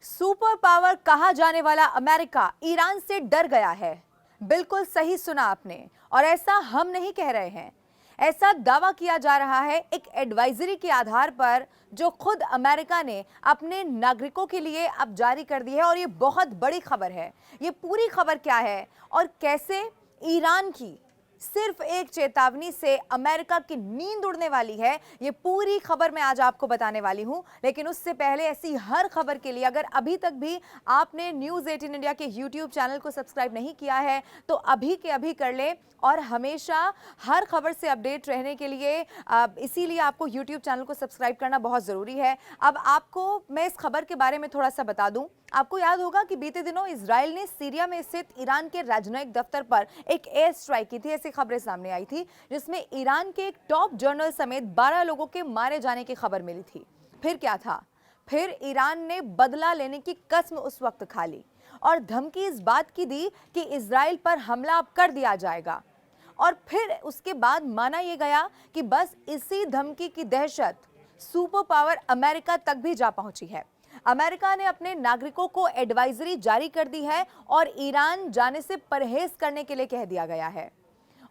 Super power कहा जाने वाला अमेरिका ईरान से डर गया है। बिल्कुल सही सुना आपने, और ऐसा हम नहीं कह रहे हैं। ऐसा दावा किया जा रहा है एक एडवाइजरी के आधार पर जो खुद अमेरिका ने अपने नागरिकों के लिए अब जारी कर दी है। और ये बहुत बड़ी खबर है। ये पूरी खबर क्या है और कैसे ईरान की सिर्फ एक चेतावनी से अमेरिका की नींद उड़ने वाली है, ये पूरी खबर मैं आज आपको बताने वाली हूं। लेकिन उससे पहले ऐसी हर खबर के लिए अगर अभी तक भी आपने न्यूज़ 18 इंडिया के YouTube चैनल को सब्सक्राइब नहीं किया है तो अभी के अभी कर ले, और हमेशा हर खबर से अपडेट रहने के लिए इसीलिए आपको YouTube चैनल को सब्सक्राइब करना बहुत ज़रूरी है। अब आपको मैं इस खबर के बारे में थोड़ा सा बता दूं। आपको याद होगा कि बीते दिनों इजराइल ने सीरिया में स्थित ईरान के राजनयिक दफ्तर पर एक एयर स्ट्राइक की थी। ऐसी खबरें सामने आई थी जिसमें ईरान के एक टॉप जनरल समेत 12 लोगों के मारे जाने की खबर मिली थी। फिर क्या था? फिर ईरान ने बदला लेने की कसम उस वक्त खा ली और धमकी इस बात की दी कि इजराइल पर हमला अब कर दिया जाएगा। और फिर उसके बाद माना यह गया कि बस इसी धमकी की दहशत सुपर पावर अमेरिका तक भी जा पहुंची है। अमेरिका ने अपने नागरिकों को एडवाइजरी जारी कर दी है और ईरान जाने से परहेज करने के लिए कह दिया गया है।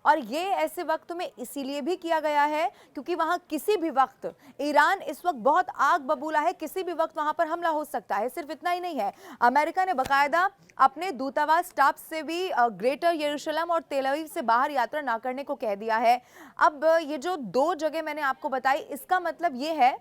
और ये ऐसे वक्त में इसीलिए भी किया गया है क्योंकि वहां किसी भी वक्त ईरान इस वक्त बहुत आग बबूला है, किसी भी वक्त वहां पर हमला हो सकता है। सिर्फ इतना ही नहीं है, अमेरिका ने बाकायदा अपने दूतावास स्टाफ से भी ग्रेटर यरूशलेम और तेल अवीव से बाहर यात्रा ना करने को कह दिया है। अब ये जो दो जगह मैंने आपको बताई, इसका मतलब ये है,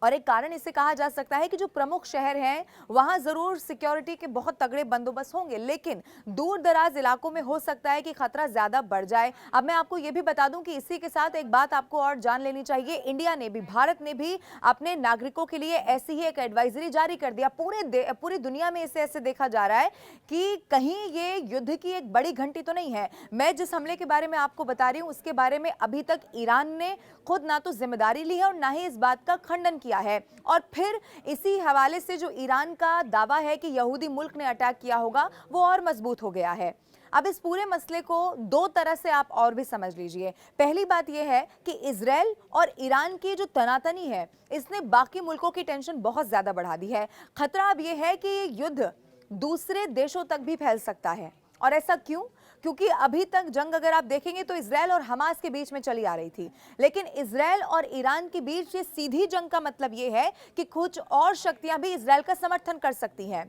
और एक कारण इसे कहा जा सकता है कि जो प्रमुख शहर हैं वहां जरूर सिक्योरिटी के बहुत तगड़े बंदोबस्त होंगे, लेकिन दूर दराज इलाकों में हो सकता है कि खतरा ज्यादा बढ़ जाए। अब मैं आपको यह भी बता दूं कि इसी के साथ एक बात आपको और जान लेनी चाहिए, इंडिया ने भी, भारत ने भी अपने नागरिकों के लिए ऐसी ही एक एडवाइजरी जारी कर दिया। पूरी दुनिया में इसे ऐसे देखा जा रहा है कि कहीं ये युद्ध की एक बड़ी घंटी तो नहीं है। मैं जिस हमले के बारे में आपको बता रही हूं उसके बारे में अभी तक ईरान ने खुद ना तो जिम्मेदारी ली है और ना ही इस बात का खंडन किया है। और फिर इसी हवाले से जो ईरान का दावा है कि यहूदी मुल्क ने अटैक किया होगा वो और मजबूत हो गया है। अब इस पूरे मसले को दो तरह से आप और भी समझ लीजिए। पहली बात यह है कि इजराइल और ईरान की जो तनातनी है इसने बाकी मुल्कों की टेंशन बहुत ज्यादा बढ़ा दी है। खतरा अब यह है कि ये युद्ध दूसरे देशों तक भी फैल सकता है। और ऐसा क्यों? क्योंकि अभी तक जंग अगर आप देखेंगे तो इजराइल और हमास के बीच में चली आ रही थी, लेकिन इजराइल और ईरान के बीच ये सीधी जंग का मतलब ये है कि कुछ और शक्तियां भी इजराइल का समर्थन कर सकती हैं।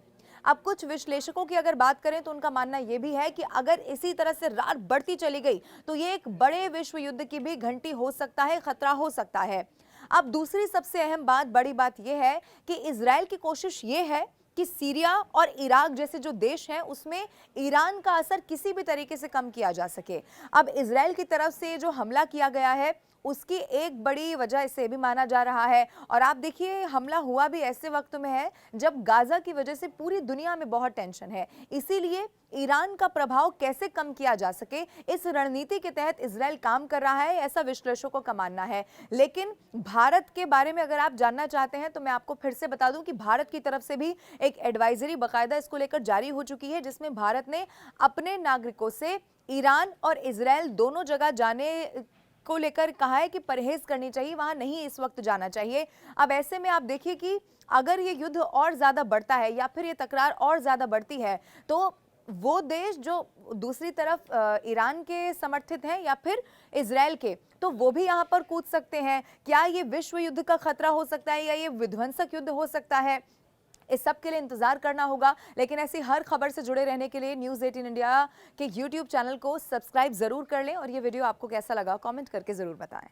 अब कुछ विश्लेषकों की अगर बात करें तो उनका मानना यह भी है कि अगर इसी तरह से रात बढ़ती चली गई तो ये एक बड़े विश्व युद्ध की भी घंटी हो सकता है, खतरा हो सकता है। अब दूसरी सबसे अहम बात, बड़ी बात यह है कि इजराइल की कोशिश ये है कि सीरिया और इराक जैसे जो देश हैं उसमें ईरान का असर किसी भी तरीके से कम किया जा सके। अब इजराइल की तरफ से जो हमला किया गया है उसकी एक बड़ी वजह इसे भी माना जा रहा है। और आप देखिए, हमला हुआ भी ऐसे वक्त में है जब गाजा की वजह से पूरी दुनिया में बहुत टेंशन है। इसीलिए ईरान का प्रभाव कैसे कम किया जा सके, इस रणनीति के तहत इजराइल काम कर रहा है, ऐसा विश्लेषकों का मानना है। लेकिन भारत के बारे में अगर आप जानना चाहते हैं तो मैं आपको फिर से बता दूं कि भारत की तरफ से भी एक एडवाइजरी बाकायदा इसको लेकर जारी हो चुकी है, जिसमें भारत ने अपने नागरिकों से ईरान और इजराइल दोनों जगह जाने को लेकर कहा है कि परहेज करनी चाहिए, वहां नहीं इस वक्त जाना चाहिए। अब ऐसे में आप देखिए कि अगर ये युद्ध और ज्यादा बढ़ता है या फिर ये तकरार और ज्यादा बढ़ती है तो वो देश जो दूसरी तरफ ईरान के समर्थित हैं या फिर इजराइल के, तो वो भी यहाँ पर कूद सकते हैं। क्या ये विश्व युद्ध का खतरा हो सकता है या ये विध्वंसक युद्ध हो सकता है? इस सब के लिए इंतजार करना होगा। लेकिन ऐसी हर खबर से जुड़े रहने के लिए न्यूज़ 18 इंडिया के YouTube चैनल को सब्सक्राइब जरूर कर लें। और ये वीडियो आपको कैसा लगा कमेंट करके जरूर बताएं।